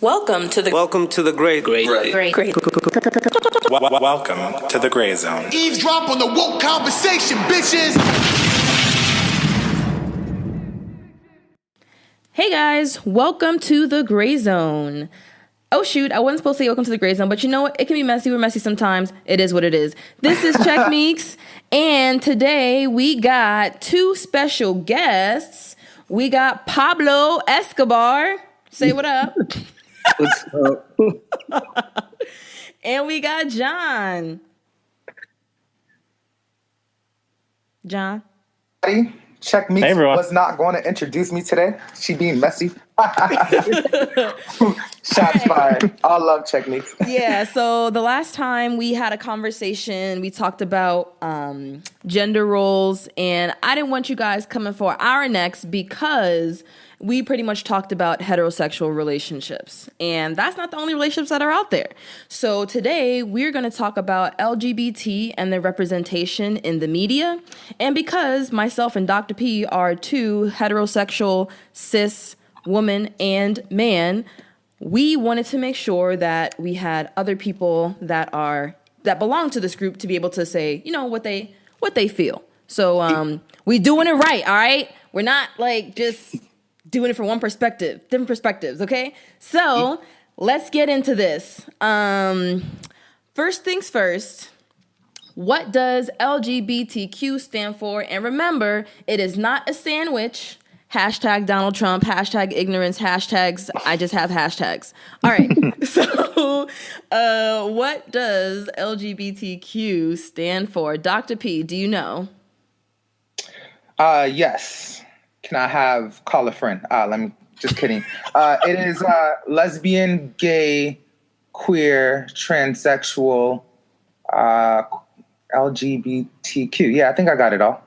Welcome to the Welcome to the Gray Welcome to the Gray Zone. Eavesdrop on the woke conversation, bitches! Hey guys, welcome to the Gray Zone. Oh shoot, I wasn't supposed to say welcome to the Gray Zone, but you know what? It can be messy. We're messy sometimes. It is what it is. This is Checkmeeks, and today we got two special guests. We got Pablo Escobar. Say what up. What's up? And we got John. John. Checkmeeks was not going to introduce me today. She being messy. Shots fired. I love Checkmeeks. Yeah, so the last time we had a conversation, we talked about gender roles, and I didn't want you guys coming for our next because we pretty much talked about heterosexual relationships, and that's not the only relationships that are out there. So today we're going to talk about LGBT and their representation in the media. And because myself and Dr. P are two heterosexual cis woman and man, we wanted to make sure that we had other people that belong to this group to be able to say, you know, what they feel. So we doing it right, all right? We're not like just doing it from one perspective, different perspectives, okay? So let's get into this. First things first, what does LGBTQ stand for? And remember, it is not a sandwich. Hashtag Donald Trump, hashtag ignorance, hashtags, I just have hashtags. All right, so what does LGBTQ stand for? Dr. P, do you know? Yes. Can I call a friend? Just kidding. It is lesbian, gay, queer, transsexual, LGBTQ. Yeah, I think I got it all.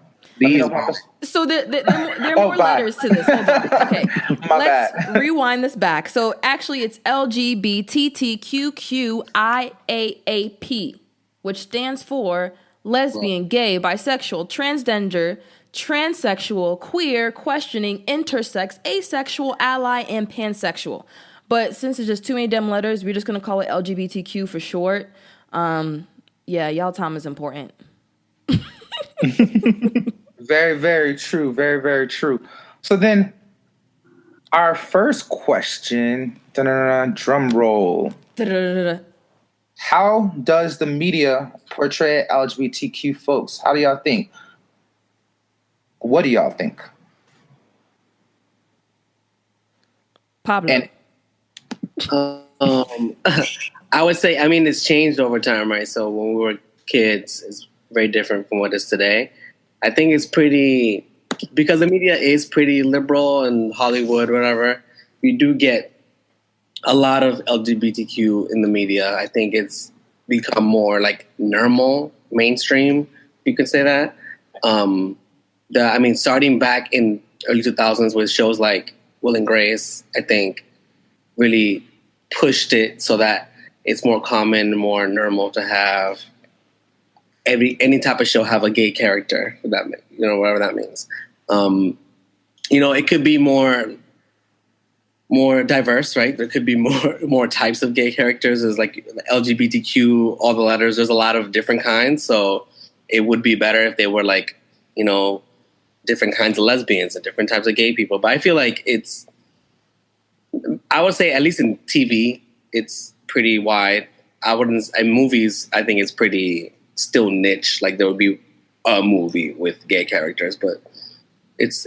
So there are more letters to this. Hold on. Okay, let's rewind this back. So actually, it's LGBTQIAAP, which stands for lesbian, gay, bisexual, transgender, transsexual, queer, questioning, intersex, asexual, ally, and pansexual. But since it's just too many damn letters, we're just gonna call it LGBTQ for short. Yeah, y'all time is important. Very, very true. Very, very true. So then, our first question, drum roll. How does the media portray LGBTQ folks? How do y'all think? What do y'all think? Pablo. I would say, I mean, it's changed over time, right? So when we were kids, it's very different from what it is today. I think it's pretty, because the media is pretty liberal and Hollywood, whatever, we do get a lot of LGBTQ in the media. I think it's become more like normal, mainstream, you could say that. Starting back in early 2000s with shows like Will and Grace, I think really pushed it so that it's more common, more normal to have any type of show have a gay character, whatever that means. It could be more diverse, right? There could be more types of gay characters. There's like LGBTQ, all the letters. There's a lot of different kinds. So it would be better if they were like, different kinds of lesbians and different types of gay people. But I feel like I would say at least in TV, it's pretty wide. In movies, I think it's pretty still niche. Like there would be a movie with gay characters, but it's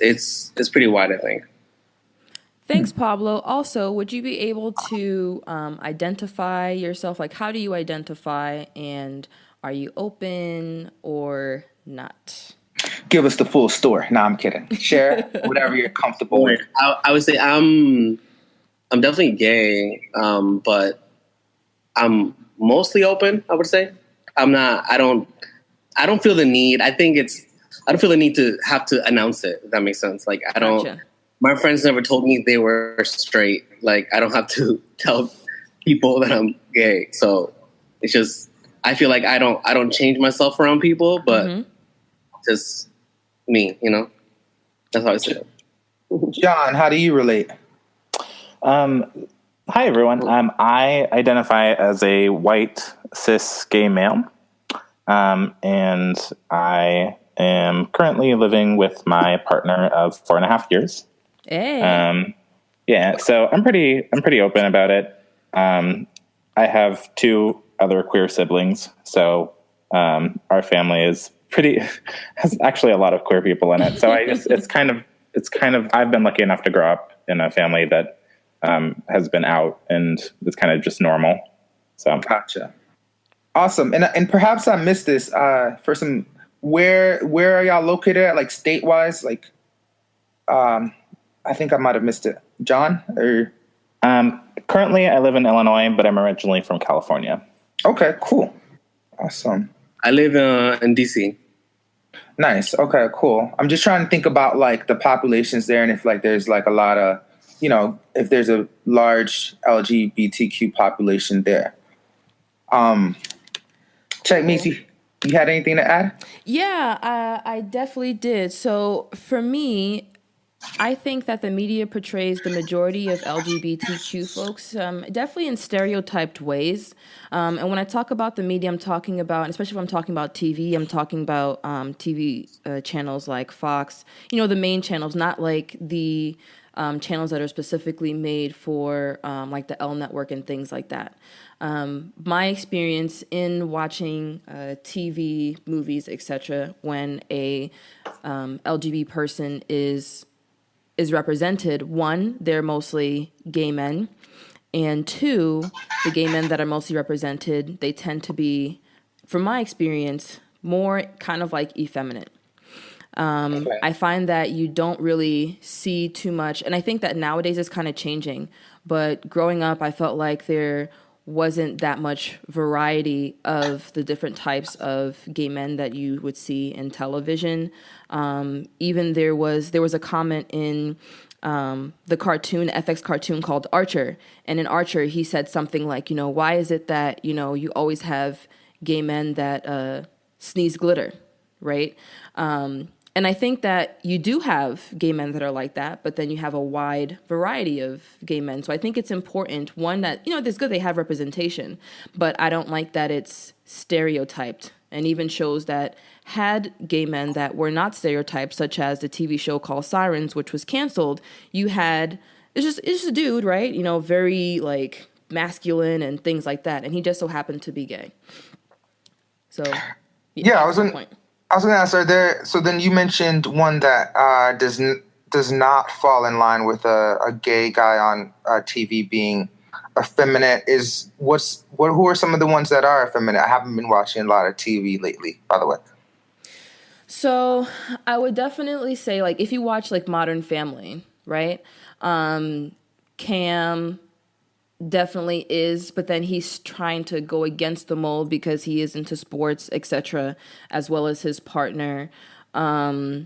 pretty wide, I think. Thanks, Pablo. Also, would you be able to identify yourself? Like, how do you identify, and are you open or not? Give us the full story. No, I'm kidding. Share whatever you're comfortable with. I would say I'm definitely gay, but I'm mostly open, I would say. I don't feel the need. I don't feel the need to have to announce it, if that makes sense. Like Gotcha. My friends never told me they were straight. Like I don't have to tell people that I'm gay. So it's just, I feel like I don't change myself around people, but just me, That's how I see it. John, how do you relate? Hi, everyone. I identify as a white cis gay male, and I am currently living with my partner of 4.5 years. Hey. Yeah, so I'm pretty open about it. I have two other queer siblings, so our family is pretty has actually a lot of queer people in it. So it's kind of I've been lucky enough to grow up in a family that has been out, and it's kind of just normal. So Gotcha. Awesome. And perhaps I missed this. For some, where are y'all located at, like state wise? Like, I think I might have missed it. John or currently I live in Illinois, but I'm originally from California. okay, cool, awesome, I live in DC. nice. Okay, cool. I'm just trying to think about like the populations there, and if like there's like a lot of, if there's a large LGBTQ population there. Checkmeeks, you had anything to add? Yeah, I definitely did. So for me, I think that the media portrays the majority of LGBTQ folks definitely in stereotyped ways. And when I talk about the media, I'm talking about, especially if I'm talking about TV, I'm talking about TV channels like Fox, the main channels, not like the channels that are specifically made for like the L Network and things like that. My experience in watching TV, movies, etc., when a LGBT person is represented, one, they're mostly gay men, and two, the gay men that are mostly represented, they tend to be, from my experience, more kind of like effeminate. Okay. I find that you don't really see too much, and I think that nowadays is kind of changing. But growing up, I felt like there wasn't that much variety of the different types of gay men that you would see in television. Even there was a comment in the cartoon, FX cartoon called Archer, and in Archer he said something like, why is it that you always have gay men that sneeze glitter, right? And I think that you do have gay men that are like that, but then you have a wide variety of gay men. So I think it's important, one, that, it's good they have representation, but I don't like that it's stereotyped. And even shows that had gay men that were not stereotyped, such as the TV show called Sirens, which was canceled, it's just a dude, right? Very like masculine and things like that. And he just so happened to be gay. So, Yeah, that's my point. I was going to ask, are there? So then you mentioned one that does not fall in line with a gay guy on TV being effeminate. Who are some of the ones that are effeminate? I haven't been watching a lot of TV lately, by the way. So I would definitely say, like, if you watch like Modern Family, right? Cam definitely is, but then he's trying to go against the mold because he is into sports, etc., as well as his partner. And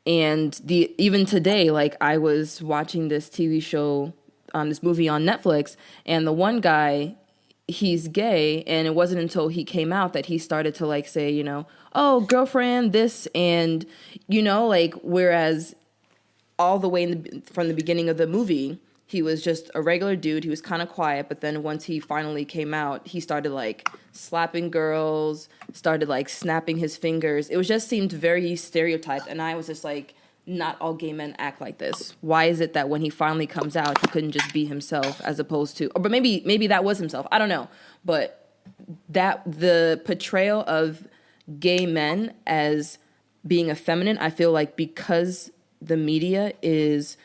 even today, like, I was watching this TV show, this movie on Netflix, and the one guy, he's gay, and it wasn't until he came out that he started to like say, oh, girlfriend, this, and like, whereas all the way from the beginning of the movie, he was just a regular dude. He was kind of quiet, but then once he finally came out, he started like slapping girls, started like snapping his fingers. It was just seemed very stereotyped, and I was just like, not all gay men act like this. Why is it that when he finally comes out, he couldn't just be himself, as opposed to, but maybe that was himself. I don't know, but that the portrayal of gay men as being effeminate, I feel like because the media is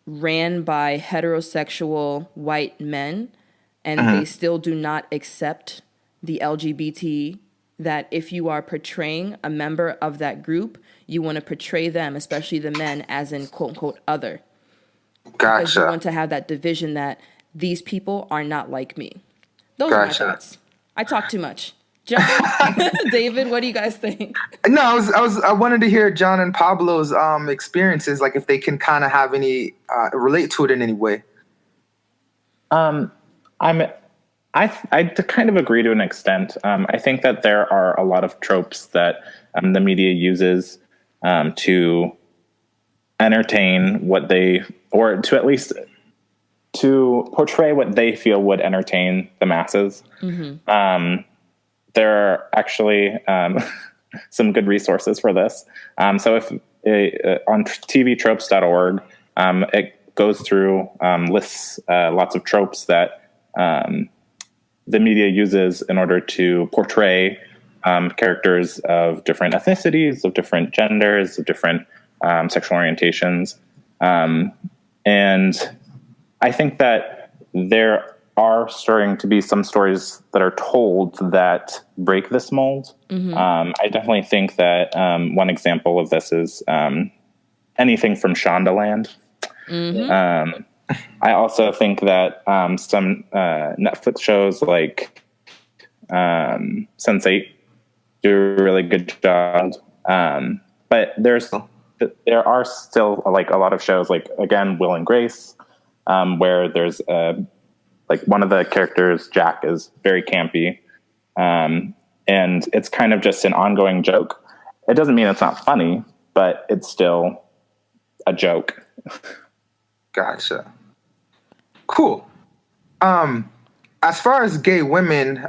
ran by heterosexual white men, and they still do not accept the LGBT, that if you are portraying a member of that group, you want to portray them, especially the men, as in quote unquote other. Because you Gotcha. want to have that division that these people are not like me. Those are my Gotcha. thoughts. I talk too much. John, David, what do you guys think? No, I wanted to hear John and Pablo's experiences, like if they can kind of have any relate to it in any way. I kind of agree to an extent. I think that there are a lot of tropes that the media uses to entertain or to at least to portray what they feel would entertain the masses. There are actually some good resources for this. So if on tvtropes.org, it goes through, lists lots of tropes that the media uses in order to portray characters of different ethnicities, of different genders, of different sexual orientations. And I think that there are starting to be some stories that are told that break this mold. I definitely think that one example of this is anything from Shondaland. I also think that some Netflix shows like Sense8 do a really good job. But there are still like a lot of shows like, again, Will and Grace, where there's like one of the characters, Jack, is very campy. And it's kind of just an ongoing joke. It doesn't mean it's not funny, but it's still a joke. Gotcha. Cool. As far as gay women,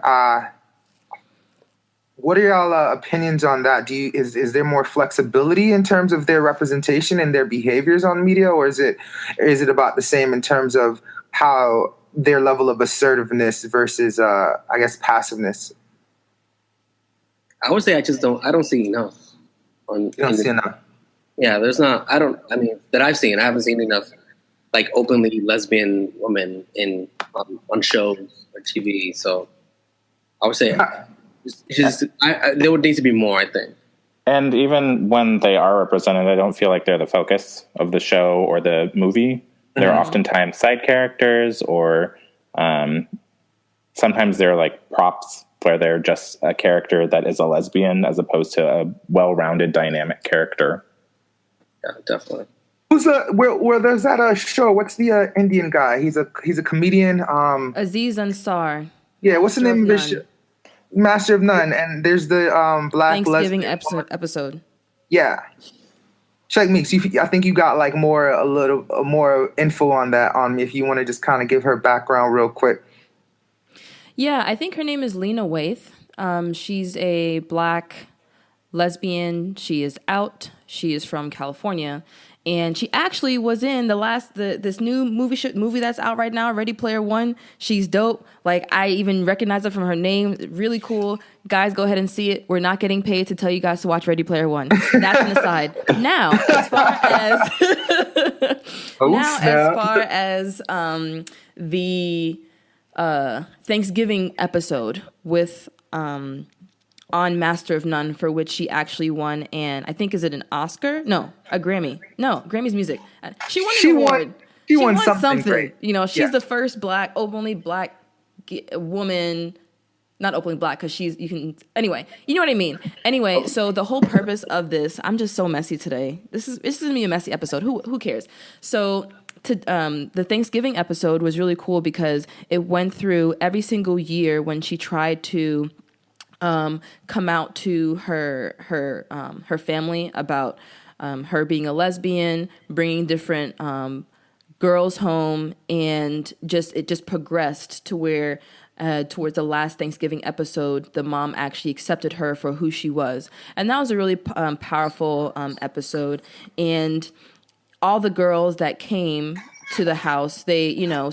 what are y'all opinions on that? Is there more flexibility in terms of their representation and their behaviors on media, or is it about the same in terms of how their level of assertiveness versus I guess passiveness? I would say I don't see enough. You don't see enough. Yeah, there's not. That I've seen. I haven't seen enough like openly lesbian women on shows or TV. So I would say there would need to be more, I think. And even when they are represented, I don't feel like they're the focus of the show or the movie. They're oftentimes side characters, or sometimes they're like props where they're just a character that is a lesbian as opposed to a well-rounded dynamic character. Yeah, definitely. Where there's that show? What's the Indian guy? He's a comedian. Aziz Ansar. Yeah, what's the name of this show? Master of None. And there's the black Thanksgiving lesbian episode. Yeah. Checkmeeks, I think you got like a little more info on that on me if you want to just kind of give her background real quick. Yeah, I think her name is Lena Waithe. She's a black lesbian. She is out. She is from California. And she actually was in this new movie that's out right now, Ready Player One. She's dope. Like, I even recognize her from her name. Really cool. Guys, go ahead and see it. We're not getting paid to tell you guys to watch Ready Player One. That's an aside. Now, as far as the Thanksgiving episode with on Master of None, for which she actually won, and I think, is it an Oscar? No, a Grammy. No, Grammy's music. She won an award. She won something great. You know, she's the first openly black woman. Not openly black, because anyway, you know what I mean. Anyway, so the whole purpose of this, I'm just so messy today. This is gonna be a messy episode. Who cares? So the Thanksgiving episode was really cool because it went through every single year when she tried to come out to her family about her being a lesbian, bringing different girls home, and it just progressed to where towards the last Thanksgiving episode, the mom actually accepted her for who she was, and that was a really powerful episode. And all the girls that came to the house,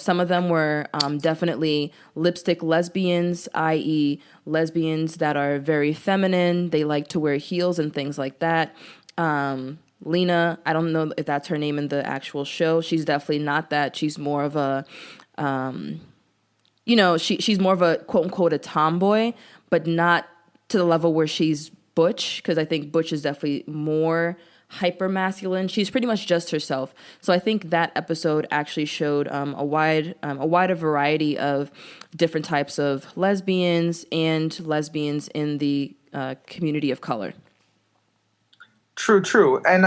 some of them were definitely lipstick lesbians, i.e. lesbians that are very feminine. They like to wear heels and things like that. Lena, I don't know if that's her name in the actual show. She's definitely not that. She's more of a, she's more of a quote unquote a tomboy, but not to the level where she's butch, because I think butch is definitely more hyper masculine. She's pretty much just herself. So I think that episode actually showed a wider variety of different types of lesbians and lesbians in the community of color. True. And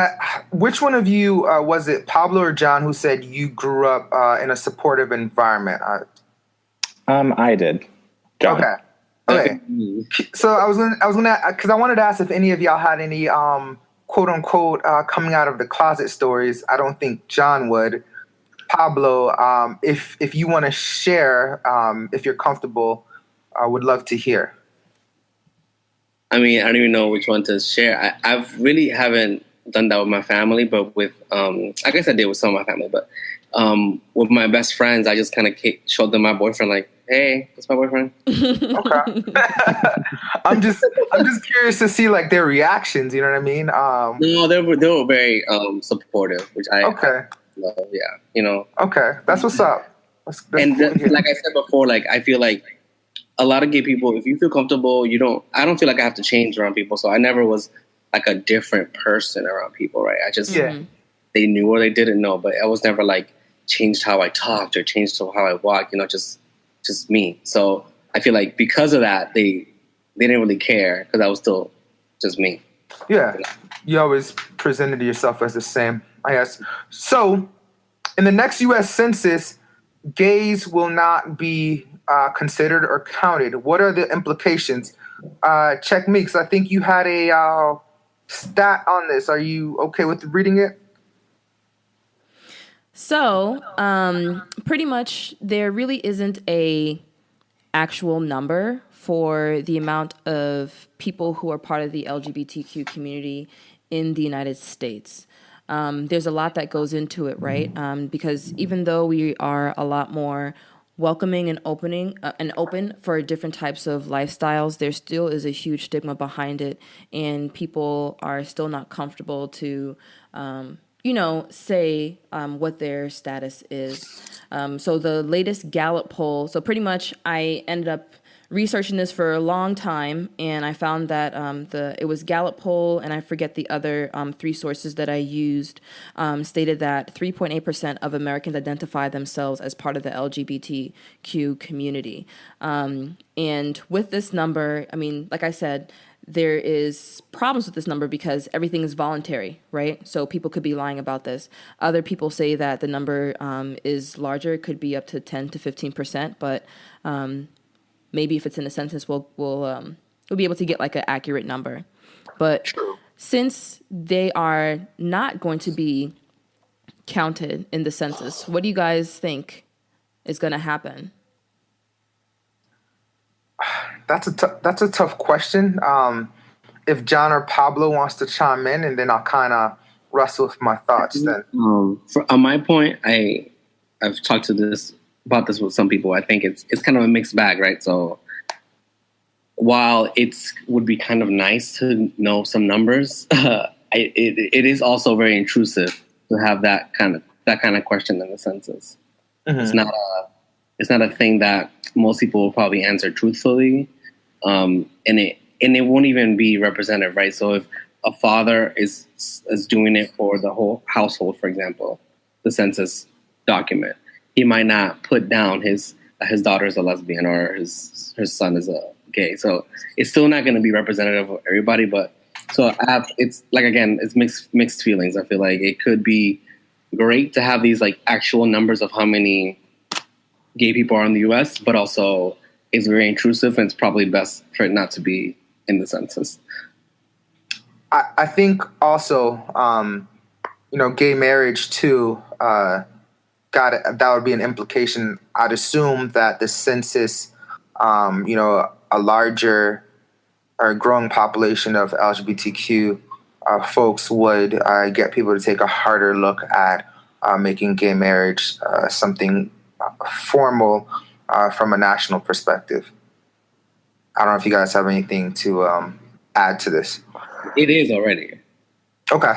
which one of you was it, Pablo or John, who said you grew up in a supportive environment? I did. John. Okay. So I was gonna because I wanted to ask if any of y'all had any quote unquote coming out of the closet stories. I don't think John would. Pablo, if you want to share, if you're comfortable, I would love to hear. I mean, I don't even know which one to share. I've really haven't done that with my family, but with, I guess I did with some of my family, but with my best friends, I just kind of showed them my boyfriend, like, hey, that's my boyfriend. Okay. I'm just curious to see like their reactions. You know what I mean? No, they were very supportive, which I love. Yeah, you know. Okay, that's what's up. That's and cool to hear. like I said before, like I feel like a lot of gay people, if you feel comfortable, I don't feel like I have to change around people. So I never was like a different person around people, right? I just they knew or they didn't know, but I was never like changed how I talked or changed how I walked. You know, just me. So I feel like because of that, they didn't really care because I was still just me. Yeah, you always presented yourself as the same, I guess. So in the next U.S. Census, gays will not be considered or counted. What are the implications? Checkmeeks, I think you had a stat on this. Are you okay with reading it? So, pretty much there really isn't a actual number for the amount of people who are part of the LGBTQ community in the United States. There's a lot that goes into it, right? Because even though we are a lot more welcoming and open for different types of lifestyles, there still is a huge stigma behind it, and people are still not comfortable to say what their status is. So the latest Gallup poll, so pretty much I ended up researching this for a long time, and I found that it was Gallup poll, and I forget the other three sources that I used, stated that 3.8% of Americans identify themselves as part of the LGBTQ community. And with this number, I mean, like I said, there is problems with this number because everything is voluntary, right? So people could be lying about this. Other people say that the number is larger, it could be up to 10 to 15%, but maybe if it's in a census, we'll be able to get like an accurate number. But since they are not going to be counted in the census, what do you guys think is going to happen? That's a tough question. If John or Pablo wants to chime in, and then I'll kind of wrestle with my thoughts. Then, on my point, I've talked about this with some people. I think it's kind of a mixed bag, right? So while it would be kind of nice to know some numbers, it is also very intrusive to have that kind of question in the census. Mm-hmm. It's not a thing that most people will probably answer truthfully, and it won't even be representative, right? So if a father is doing it for the whole household, for example, the census document, he might not put down his daughter is a lesbian or his son is a gay. So it's still not going to be representative of everybody. But so it's like, again, it's mixed feelings. I feel like it could be great to have these like actual numbers of how many gay people are in the U.S., but also it's very intrusive, and it's probably best for it not to be in the census. I think also, gay marriage too. That would be an implication. I'd assume that the census, a larger or growing population of LGBTQ folks would get people to take a harder look at making gay marriage something formal from a national perspective. I don't know if you guys have anything to add to this. It is already. Okay.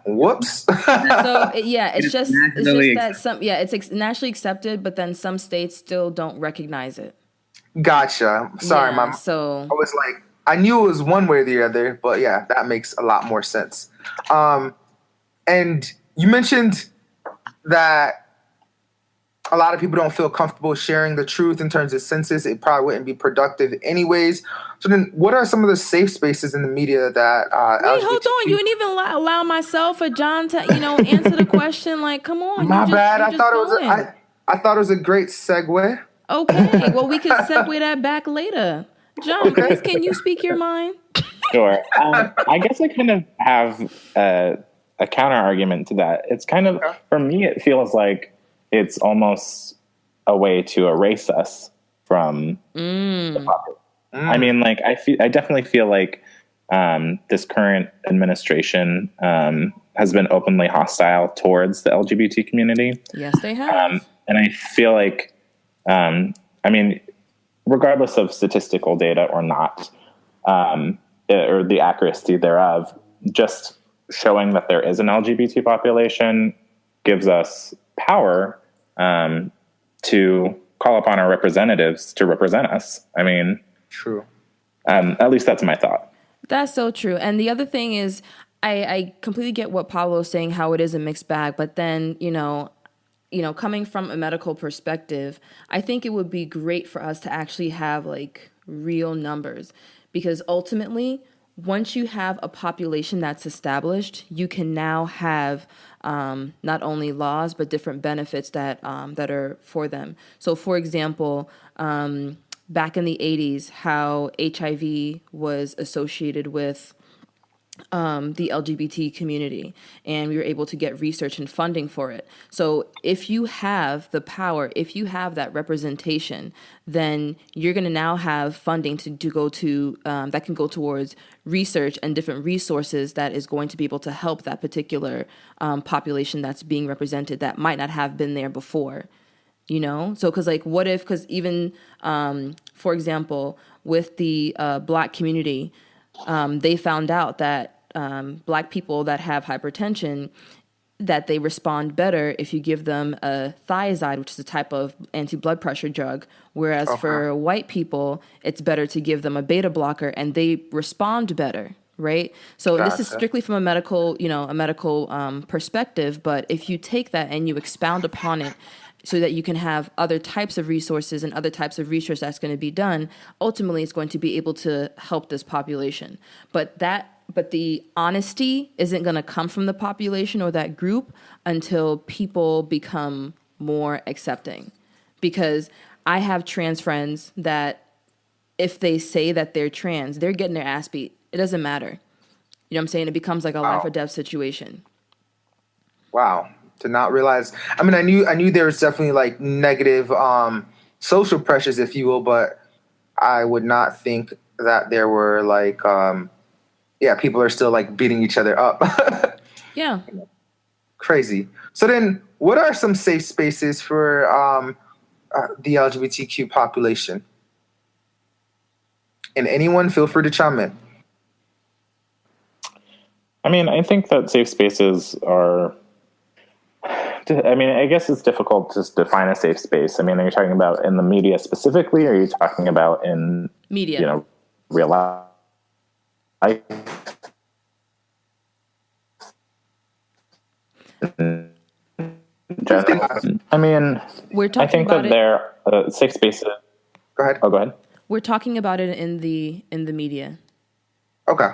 Whoops. It's just that it's nationally accepted, but then some states still don't recognize it. Gotcha. Sorry, I was like, I knew it was one way or the other, but yeah, that makes a lot more sense. And you mentioned that a lot of people don't feel comfortable sharing the truth in terms of census. It probably wouldn't be productive anyways. So then what are some of the safe spaces in the media that wait, hold on. You didn't even allow myself or John to, answer the question. Like, come on. My bad. I thought it was a great segue. Okay. Well, we can segue that back later. John, please, can you speak your mind? Sure. I guess I kind of have a counter argument to that. It's kind of, for me, it feels like it's almost a way to erase us from the population. I mean, like, I definitely feel like this current administration has been openly hostile towards the LGBT community. Yes, they have. And I feel like, I mean, regardless of statistical data or not, or the accuracy thereof, just showing that there is an LGBT population gives us power to call upon our representatives to represent us. I mean, True. At least that's my thought. That's so true. And the other thing is, I completely get what Pablo's saying, how it is a mixed bag. But then, coming from a medical perspective, I think it would be great for us to actually have like real numbers, because ultimately, once you have a population that's established, you can now have not only laws but different benefits that are for them. So, for example, back in the 80s, how HIV was associated with the LGBT community, and we were able to get research and funding for it. So if you have the power, if you have that representation, then you're going to now have funding to go to that can go towards research and different resources that is going to be able to help that particular population that's being represented that might not have been there before. So because like, what if, because even for example, with the Black community, they found out that Black people that have hypertension, that they respond better if you give them a thiazide, which is a type of anti-blood pressure drug, whereas for white people, it's better to give them a beta blocker, and they respond better, right? So this is strictly from a medical, perspective, but if you take that and you expound upon it so that you can have other types of resources and other types of research that's going to be done, ultimately it's going to be able to help this population. But the honesty isn't going to come from the population or that group until people become more accepting. Because I have trans friends that if they say that they're trans, they're getting their ass beat. It doesn't matter. You know what I'm saying? It becomes like a life or death situation. Wow. To not realize. I mean, I knew there was definitely like negative social pressures, if you will, but I would not think that there were like, people are still like beating each other up. Yeah. Crazy. So then, what are some safe spaces for the LGBTQ population? And anyone, feel free to chime in. I mean, I think that safe spaces are, I mean, I guess it's difficult to define a safe space. I mean, are you talking about in the media specifically, or are you talking about in media, real life? I mean, we're talking I think about that there are safe spaces. Go ahead. Oh, go ahead. We're talking about it in the media. Okay.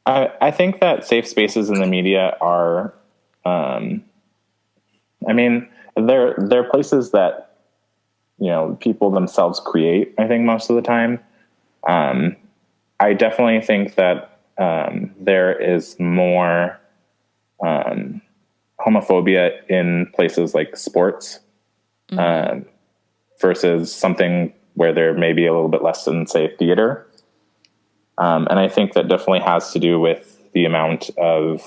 I think that safe spaces in the media are, I mean, they're places that, people themselves create, I think, most of the time. I definitely think that there is more homophobia in places like sports versus something where there may be a little bit less in, say, theater. And I think that definitely has to do with the amount of,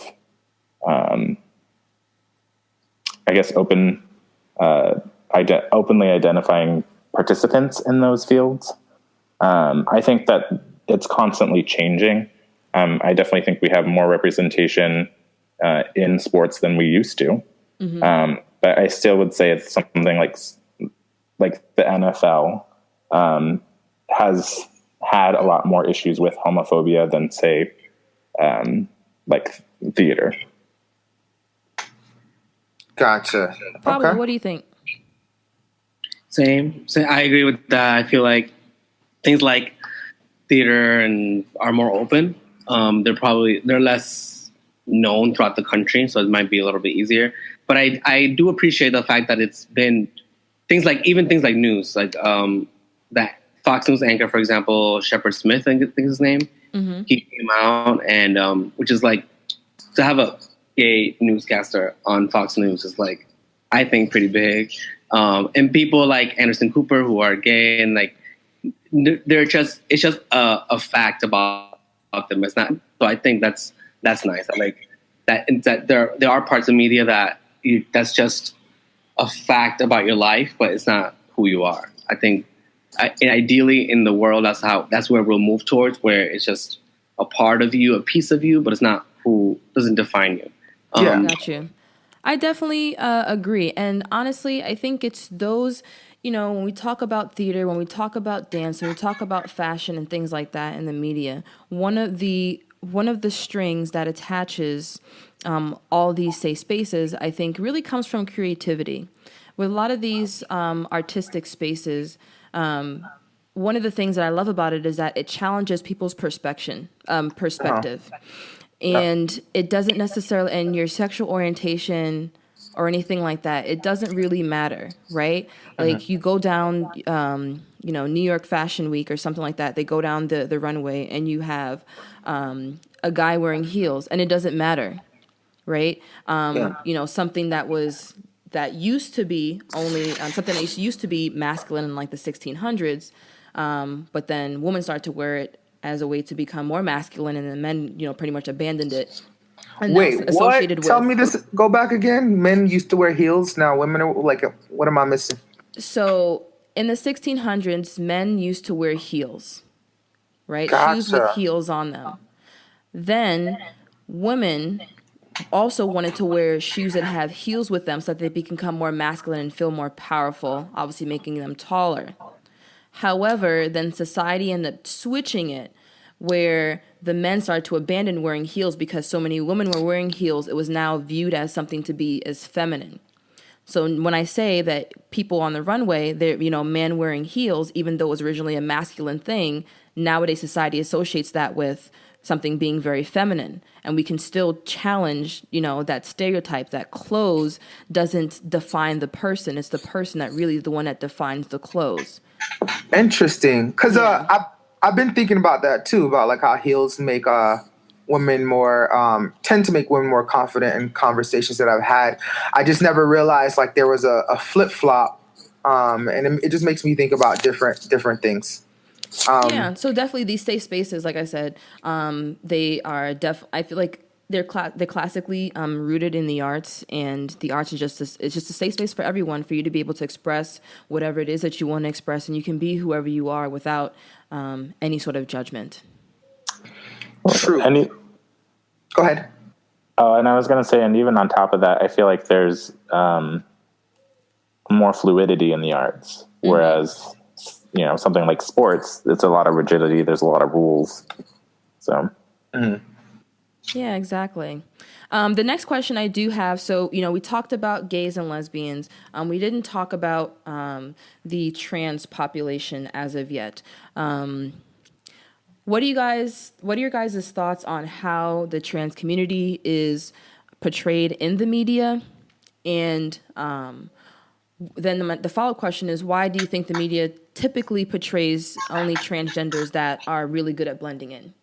openly identifying participants in those fields. I think that it's constantly changing. I definitely think we have more representation in sports than we used to. Mm-hmm. But I still would say it's something like the NFL has had a lot more issues with homophobia than, say, like theater. Gotcha. Pablo, Okay. what do you think? Same. So I agree with that. I feel like things like theater are more open. They're less known throughout the country, so it might be a little bit easier. But I do appreciate the fact that it's been things like news, like that Fox News anchor, for example, Shepard Smith, I think his name. Mm-hmm. He came out and which is like to have a gay newscaster on Fox News is like, I think, pretty big. And people like Anderson Cooper who are gay and like it's just a fact about them. It's not. So I think that's nice. I like that. That there are parts of media that that's just a fact about your life, but it's not who you are. I think ideally in the world, that's where we'll move towards, where it's just a part of you, a piece of you, but it's not doesn't define you. Yeah. Got you. I definitely agree. And honestly, I think it's those, when we talk about theater, when we talk about dance, when we talk about fashion and things like that in the media, one of the strings that attaches all these safe spaces, I think, really comes from creativity. With a lot of these artistic spaces, one of the things that I love about it is that it challenges people's perspective. And it doesn't necessarily, and your sexual orientation or anything like that, it doesn't really matter, right? Like you go down, New York Fashion Week or something like that, they go down the runway and you have a guy wearing heels and it doesn't matter, right? Something that used to be something that used to be masculine in like the 1600s, but then women started to wear it as a way to become more masculine, and then men, pretty much abandoned it. And Wait, that's what? associated Tell with, me this. Go back again. Men used to wear heels. Now women are like, what am I missing? So in the 1600s, men used to wear heels, right? Gotcha. Shoes with heels on them. Then women also wanted to wear shoes that have heels with them so that they become more masculine and feel more powerful, obviously making them taller. However, then society ended up switching it where the men started to abandon wearing heels because so many women were wearing heels. It was now viewed as something to be as feminine. So when I say that people on the runway, they're, men wearing heels, even though it was originally a masculine thing, nowadays society associates that with something being very feminine. And we can still challenge, that stereotype that clothes doesn't define the person. It's the person that really is the one that defines the clothes. Interesting, because I've been thinking about that too, about like how heels make women more tend to make women more confident in conversations that I've had. I just never realized like there was a flip flop, and it just makes me think about different things. So definitely these safe spaces, like I said, they are I feel like they're classically rooted in the arts, and the arts is it's just a safe space for everyone, for you to be able to express whatever it is that you want to express, and you can be whoever you are without any sort of judgment. True. Go ahead. Oh, and I was going to say, and even on top of that, I feel like there's more fluidity in the arts, whereas something like sports, it's a lot of rigidity. There's a lot of rules. So. Yeah, exactly. The next question I do have, so, we talked about gays and lesbians. We didn't talk about the trans population as of yet. What are your guys' thoughts on how the trans community is portrayed in the media? And then the follow-up question is, why do you think the media typically portrays only transgenders that are really good at blending in?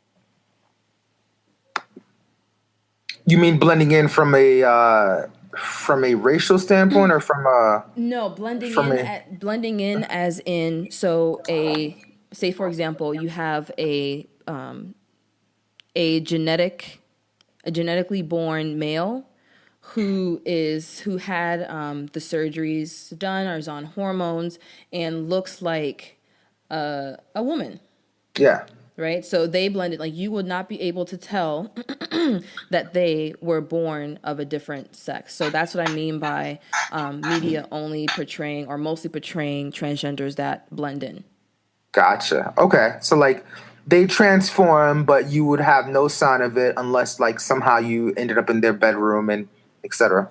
You mean blending in from a racial standpoint, or from a blending in as in, so say for example, you have a genetically born male who had the surgeries done or is on hormones and looks like a woman. Yeah. Right? So they blended, like you would not be able to tell that they were born of a different sex. So that's what I mean by media only portraying or mostly portraying transgenders that blend in. Gotcha. Okay. So like they transform, but you would have no sign of it unless like somehow you ended up in their bedroom and etc.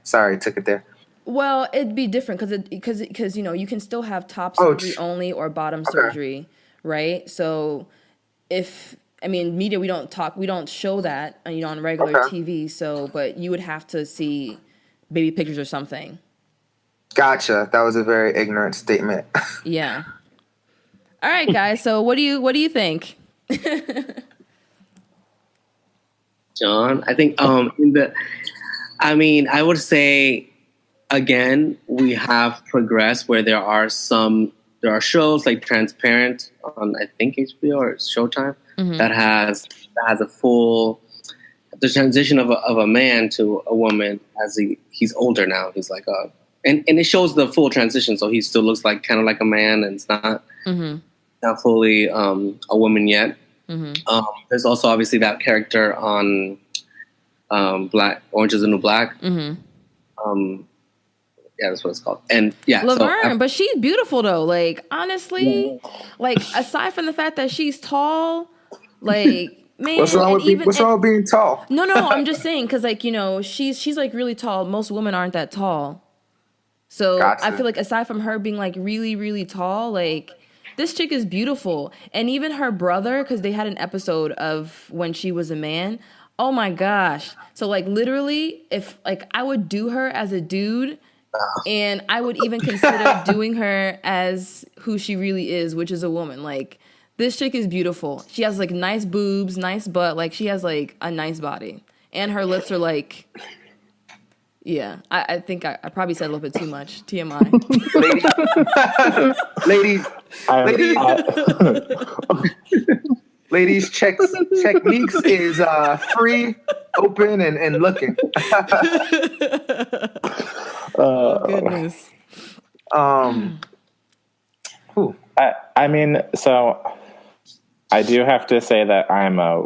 Sorry, took it there. Well, it'd be different because you can still have top surgery only or bottom surgery, right? So media, we don't show that on regular TV. So, but you would have to see baby pictures or something. Gotcha. That was a very ignorant statement. Yeah. All right, guys. So what do you think? John, I think I would say again, we have progressed where there are shows like Transparent on, I think, HBO or Showtime, that has a full the transition of a man to a woman as he's older now. He's like and it shows the full transition, so he still looks like kind of like a man, and it's not fully a woman yet. There's also obviously that character on Orange is the New Black. Yeah, that's what it's called. And yeah, Laverne, but she's beautiful though. Like, honestly, like aside from the fact that she's tall, like, man, what's wrong with being tall? No, I'm just saying because, like, you know, she's like really tall. Most women aren't that tall, so Gotcha. I feel like aside from her being like really, really tall, like this chick is beautiful, and even her brother, because they had an episode of when she was a man. Oh my gosh! So like literally, if like I would do her as a dude. And I would even consider doing her as who she really is, which is a woman. Like, this chick is beautiful. She has like nice boobs, nice butt. Like, she has like a nice body, and her lips are like, yeah. I think I probably said a little bit too much. TMI. Ladies, Checkmeeks is free, open, and looking. Oh, goodness. I mean, so I do have to say that I'm a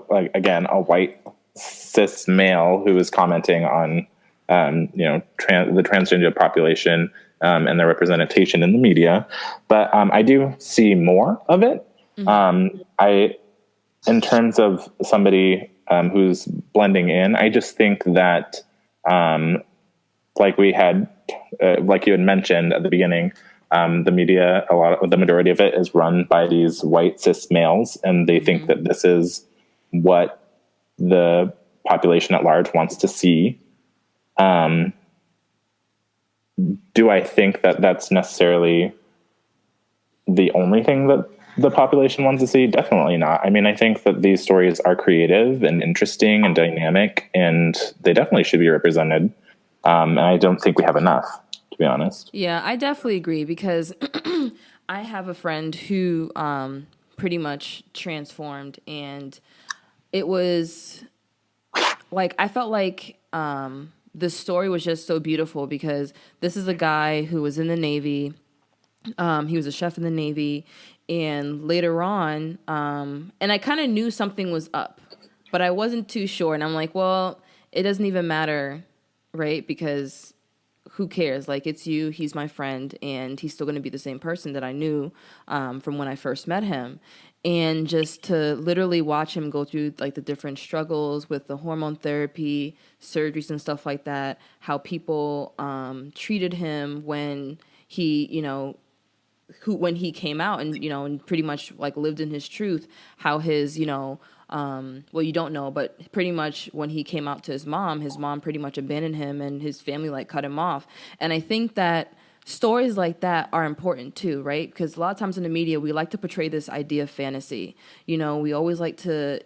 white cis male who is commenting on, the transgender population and their representation in the media, but I do see more of it. In terms of somebody who's blending in, I just think that, like you had mentioned at the beginning, the media, the majority of it is run by these white cis males, and they think that this is what the population at large wants to see. Do I think that that's necessarily the only thing that the population wants to see? Definitely not. I mean, I think that these stories are creative and interesting and dynamic, and they definitely should be represented. And I don't think we have enough, to be honest. Yeah, I definitely agree because I have a friend who pretty much transformed, and it was like I felt like the story was just so beautiful because this is a guy who was in the Navy. He was a chef in the Navy, and later on, and I kind of knew something was up, but I wasn't too sure. And I'm like, well, it doesn't even matter, right? Because who cares? Like, it's you, he's my friend, and he's still going to be the same person that I knew from when I first met him. And just to literally watch him go through like the different struggles with the hormone therapy, surgeries and stuff like that, how people treated him when he, when he came out and, and pretty much like lived in his truth, how his, well, you don't know, but pretty much when he came out to his mom pretty much abandoned him and his family like cut him off. And I think that stories like that are important too, right? Because a lot of times in the media, we like to portray this idea of fantasy. We always like to,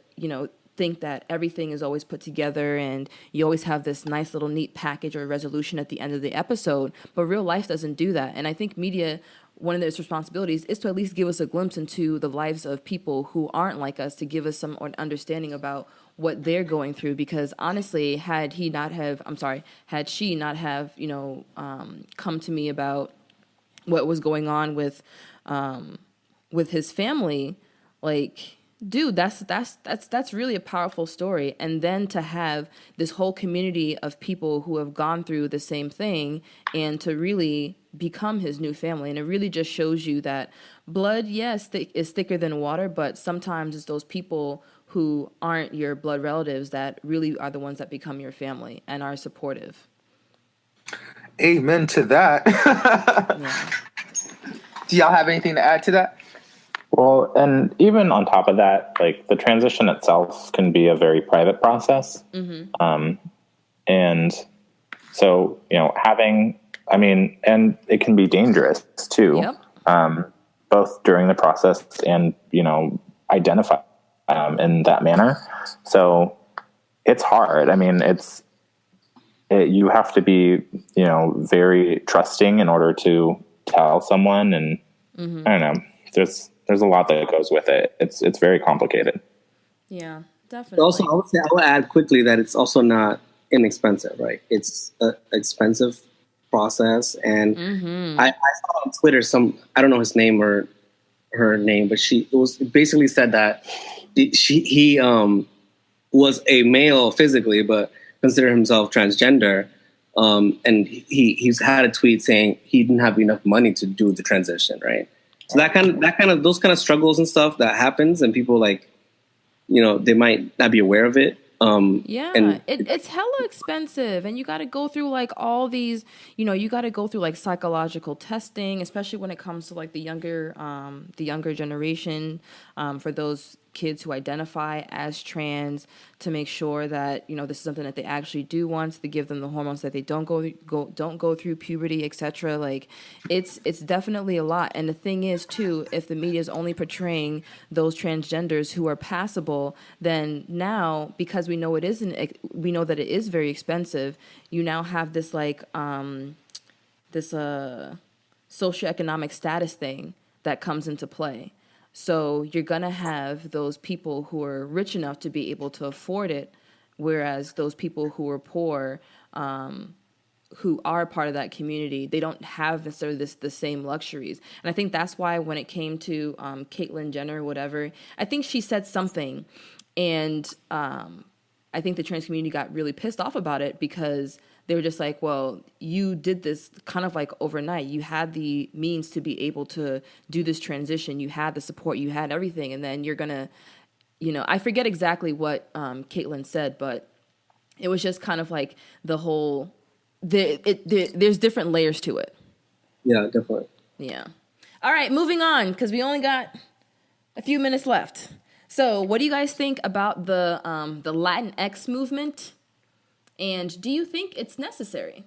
think that everything is always put together and you always have this nice little neat package or resolution at the end of the episode, but real life doesn't do that. And I think media, one of its responsibilities is to at least give us a glimpse into the lives of people who aren't like us, to give us some understanding about what they're going through. Because honestly, had she not have, come to me about what was going on with his family, like, dude, that's really a powerful story. And then to have this whole community of people who have gone through the same thing and to really become his new family. And it really just shows you that blood, yes, is thicker than water, but sometimes it's those people who aren't your blood relatives that really are the ones that become your family and are supportive. Amen to that. Yeah. Do y'all have anything to add to that? Well, and even on top of that, like the transition itself can be a very private process. And so, and it can be dangerous too, both during the process and, identify in that manner. So it's hard. I mean, you have to be, very trusting in order to tell someone. And I don't know, there's a lot that goes with it. It's very complicated. Yeah, definitely. Also, I would add quickly that it's also not inexpensive, right? It's an expensive process. And I saw on Twitter I don't know his name or her name, but it was basically said that he was a male physically, but considered himself transgender. And he's had a tweet saying he didn't have enough money to do the transition, right? So those kind of struggles and stuff that happens, and people they might not be aware of it. It's hella expensive, and you got to go through like all these, you got to go through like psychological testing, especially when it comes to like the younger generation, for those kids who identify as trans, to make sure that this is something that they actually do want, to give them the hormones that they don't go through puberty, etc. Like it's definitely a lot. And the thing is too, if the media is only portraying those transgenders who are passable, then now, because we know that it is very expensive, you now have this like this socioeconomic status thing that comes into play. So you're going to have those people who are rich enough to be able to afford it, whereas those people who are poor, who are part of that community, they don't have necessarily the same luxuries. And I think that's why when it came to Caitlyn Jenner or whatever, I think she said something, and I think the trans community got really pissed off about it, because they were just like, well, you did this kind of like overnight. You had the means to be able to do this transition. You had the support, you had everything. And then you're going to, I forget exactly what Caitlyn said, but it was just kind of like the whole, there's different layers to it. Yeah, definitely. Yeah. All right, moving on, because we only got a few minutes left. So what do you guys think about the Latinx movement? And do you think it's necessary?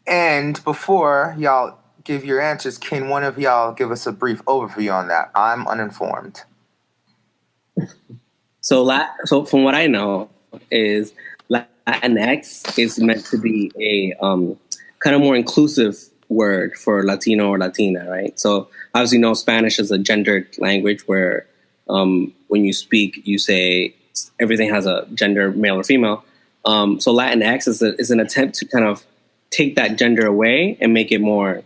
And before y'all give your answers, can one of y'all give us a brief overview on that? I'm uninformed. So from what I know, is Latinx is meant to be a kind of more inclusive word for Latino or Latina, right? So obviously, Spanish is a gendered language where when you speak, you say everything has a gender, male or female. So Latinx is an attempt to kind of take that gender away and make it more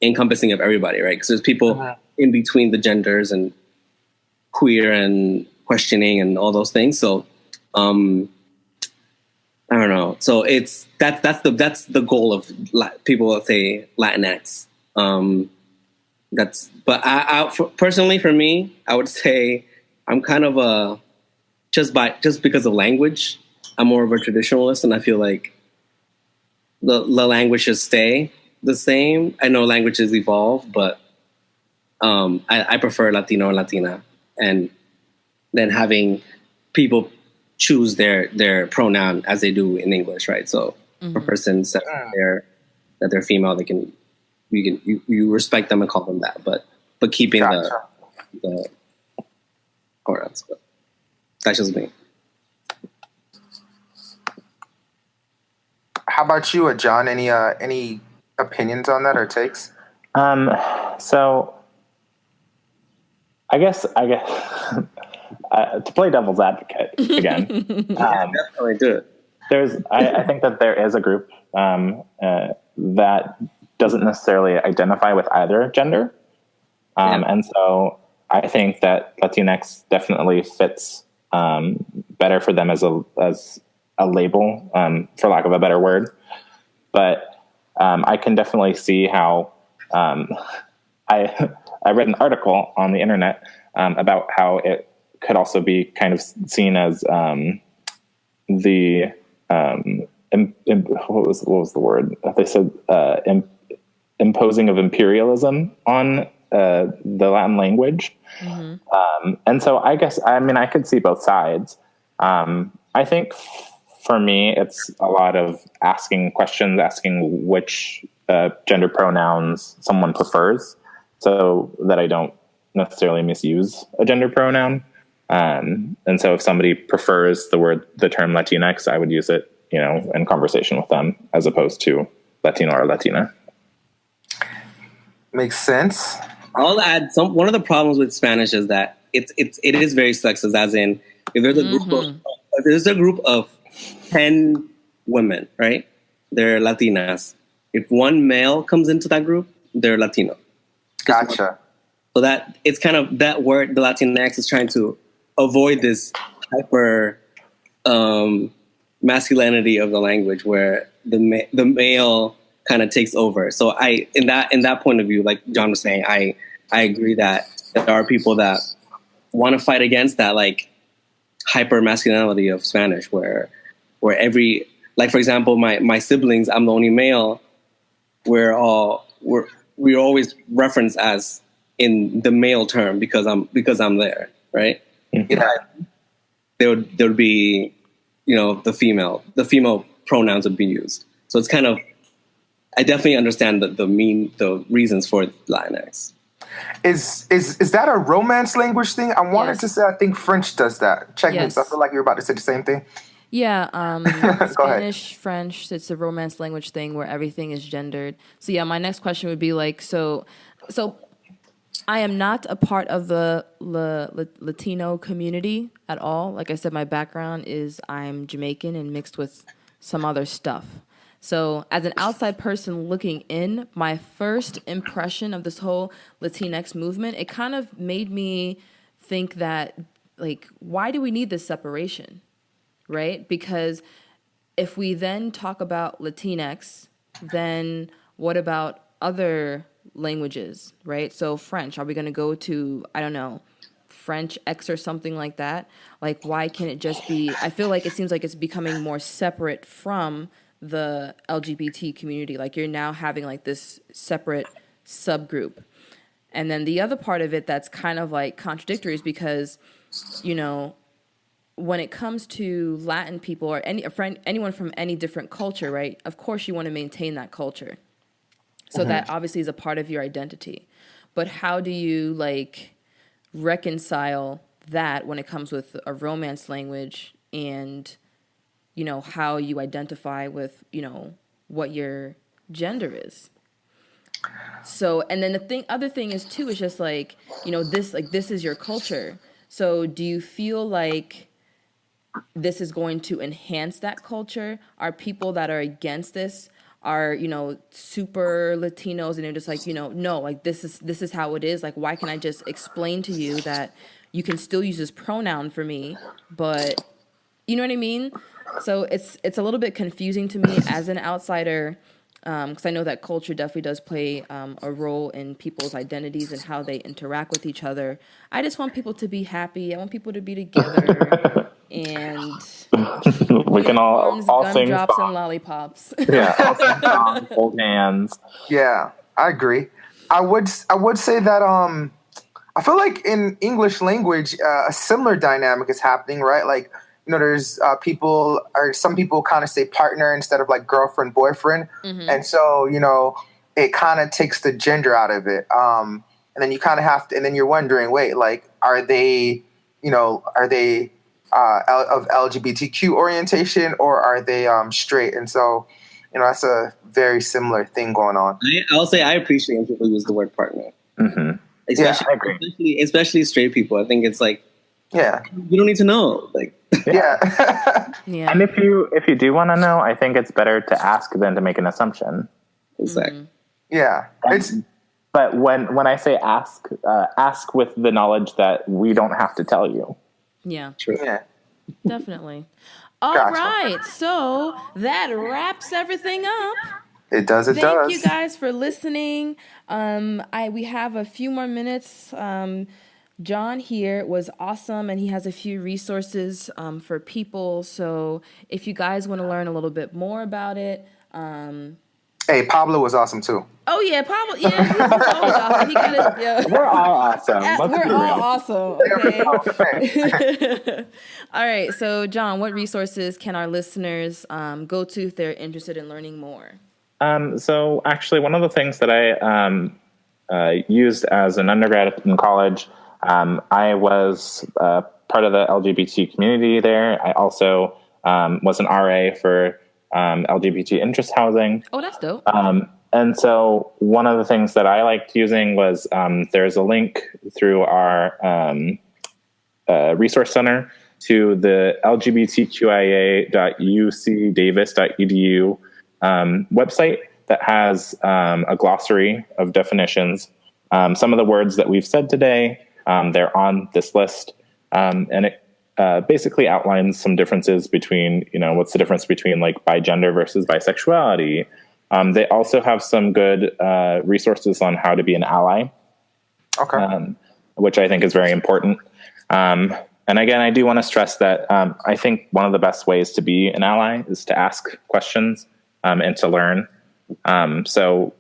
encompassing of everybody, right? Because there's people in between the genders and queer and questioning and all those things. So I don't know. So that's the goal of people that say Latinx. Personally for me, I would say I'm kind of just because of language, I'm more of a traditionalist, and I feel like the language should stay the same. I know languages evolve, but I prefer Latino or Latina, and then having people choose their pronoun as they do in English, right? So if a person says that they're female, you respect them and call them that, but keeping the pronouns. But that's just me. How about you, John? Any opinions on that or takes? So I guess to play devil's advocate again, definitely do it. I think that there is a group that doesn't necessarily identify with either gender, and so I think that Latinx definitely fits better for them as a label, for lack of a better word. But I can definitely see how I read an article on the internet about how it could also be kind of seen as what was the word? They said imposing of imperialism on the Latin language. Mm-hmm. And so I guess, I could see both sides. I think for me, it's a lot of asking questions, asking which gender pronouns someone prefers, so that I don't necessarily misuse a gender pronoun. And so if somebody prefers the term Latinx, I would use it in conversation with them as opposed to Latino or Latina. Makes sense. I'll add one of the problems with Spanish is that it is very sexist, as in if there's a group of 10 women, right? They're Latinas. If one male comes into that group, they're Latino. Gotcha. So that it's kind of that word, the Latinx is trying to avoid this hyper masculinity of the language where the male kind of takes over. So in that point of view, like John was saying, I agree that there are people that want to fight against that like hyper masculinity of Spanish where every, like for example, my siblings, I'm the only male. We're always referenced as in the male term because I'm there, right? Yeah. There would be, the female pronouns would be used. So it's kind of, I definitely understand the reasons for Latinx. Is that a Romance language thing? I wanted Yes. to say I think French does that. Checkmeeks. Yes. I feel like you're about to say the same thing. Yeah, ahead. Spanish, French, it's a Romance language thing where everything is gendered. So yeah, my next question would be like, so I am not a part of the Latino community at all. Like I said, my background is I'm Jamaican and mixed with some other stuff. So as an outside person looking in, my first impression of this whole Latinx movement, it kind of made me think that, like, why do we need this separation? Right? Because if we then talk about Latinx, then what about other languages, right? So French, are we going to go to, I don't know, French X or something like that? Like, why can't it just be, I feel like it seems like it's becoming more separate from the LGBT community. Like you're now having like this separate subgroup. And then the other part of it that's kind of like contradictory is because, when it comes to Latin people or anyone from any different culture, right? Of course, you want to maintain that culture. So that obviously is a part of your identity. But how do you like reconcile that when it comes with a Romance language and, how you identify with, what your gender is? So, and then other thing is too, is just like, this is your culture. So do you feel like this is going to enhance that culture? Are people that are against this are, super Latinos and they're just like, no, like this is how it is. Like, why can I just explain to you that you can still use this pronoun for me, but you know what I mean? So it's a little bit confusing to me as an outsider, because I know that culture definitely does play a role in people's identities and how they interact with each other. I just want people to be happy. I want people to be together. And we can all sing gumdrops songs. and lollipops. Yeah, all sing songs, hold hands. Yeah, I agree. I would say that I feel like in English language a similar dynamic is happening, right? Like, there's some people kind of say partner instead of like girlfriend, boyfriend. Mm-hmm. And so, it kind of takes the gender out of it. And then you kind of have to, and then you're wondering, wait, like, are they of LGBTQ orientation or are they straight? And so, that's a very similar thing going on. I'll say I appreciate when people use the word partner. Mm-hmm. Especially, I agree. especially straight people. I think it's like, Yeah. you don't need to know. Like, Yeah. Yeah. And if you do want to know, I think it's better to ask than to make an assumption. exactly. Yeah. But when I say ask, ask with the knowledge that we don't have to tell you. Yeah. True. Yeah. Definitely. All Gotcha. right. So that wraps everything up. It does. Thank you guys for listening. We have a few more minutes. John here was awesome, and he has a few resources for people. So if you guys want to learn a little bit more about it. Hey, Pablo was awesome too. Oh yeah, Pablo. Yeah, he was always awesome. He got his, We're all awesome. Let's be we're all real. awesome. Okay. All right. So John, what resources can our listeners go to if they're interested in learning more? So actually, one of the things that I used as an undergrad in college, I was part of the LGBT community there. I also was an RA for LGBT interest housing. Oh, that's dope. And so one of the things that I liked using was there's a link through our resource center to the lgbtqia.ucdavis.edu website that has a glossary of definitions. Some of the words that we've said today, they're on this list, and it basically outlines some differences between, what's the difference between like bigender versus bisexuality. They also have some good resources on how to be an ally, which I think is very important. And again, I do want to stress that I think one of the best ways to be an ally is to ask questions and to learn. So,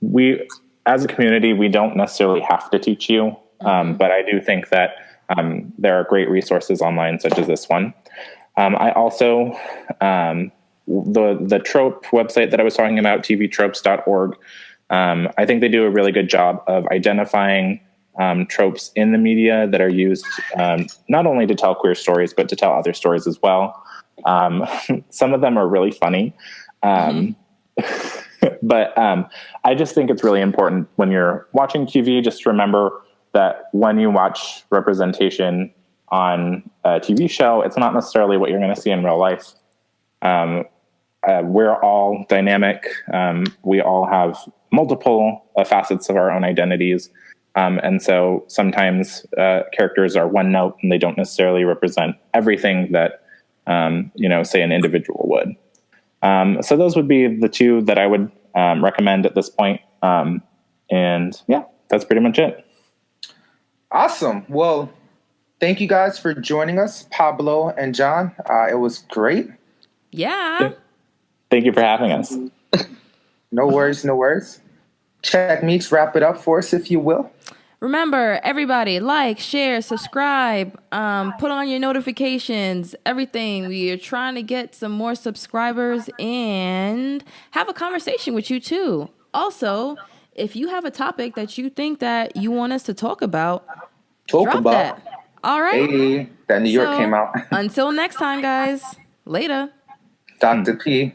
we, as a community, we don't necessarily have to teach you, but I do think that there are great resources online, such as this one. I also, the trope website that I was talking about, tvtropes.org, I think they do a really good job of identifying tropes in the media that are used not only to tell queer stories, but to tell other stories as well. Some of them are really funny. But I just think it's really important when you're watching TV, just remember that when you watch representation on a TV show, it's not necessarily what you're going to see in real life. We're all dynamic. We all have multiple facets of our own identities. And so sometimes characters are one note and they don't necessarily represent everything that, say an individual would. So those would be the two that I would recommend at this point. And yeah, that's pretty much it. Awesome. Well, thank you guys for joining us, Pablo and John. It was great. Yeah. Thank you for having us. No worries, no worries. Checkmeeks, wrap it up for us, if you will. Remember, everybody, like, share, subscribe, put on your notifications, everything. We are trying to get some more subscribers and have a conversation with you, too. Also, if you have a topic that you think that you want us to talk about, drop that. All right? Hey, that New York came out. Until next time, guys. Later. Doctah P.